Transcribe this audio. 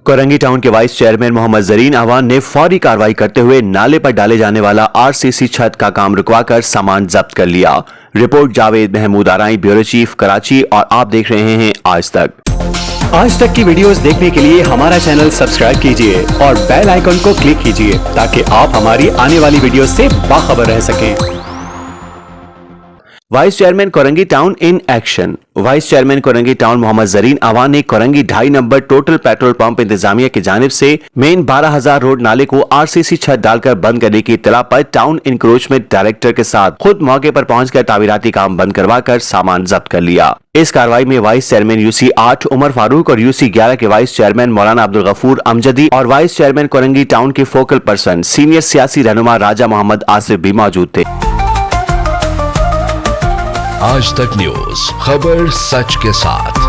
Korangi town के vice chairman Mohammad Zareen Awan ने फौरी कार्रवाई करते हुए नाले पर डाले जाने वाला आरसीसी छत का काम रुकवाकर सामान जब्त कर लिया। Report Javed Mahmood Arai, bureau chief, Karachi. और आप देख रहे हैं आज तक की वीडियोस देखने के लिए हमारा चैनल सब्सक्राइब कीजिए और बेल आइकन को क्लिक कीजिए ताकि आप हमारी आने वाली वीडियो से बाखबर रह सकें। Vice chairman Korangi town in action. Vice chairman Korangi town Mohammad Zareen Awan ने Korangi 2.5 number total petrol pump इंतजामिया की जानिब से मेन 12,000 रोड नाले को आरसीसी छत डालकर बंद करने की इत्तला पर टाउन इंक्रोचमेंट डायरेक्टर के साथ खुद मौके पर पहुंचकर तामीराती काम बंद करवाकर सामान जब्त कर लिया। इस कार्रवाई में vice chairman UC 8 Umar Farooq और यूसी 11 के वाइस चेयरमैन मौलाना अब्दुल गफूर अमजदी और वाइस चेयरमैन कोरंगी टाउन के फोकल पर्सन सीनियर सियासी रहनुमा राजा मोहम्मद आसिफ भी मौजूद थे। आज तक न्यूज, खबर सच के साथ।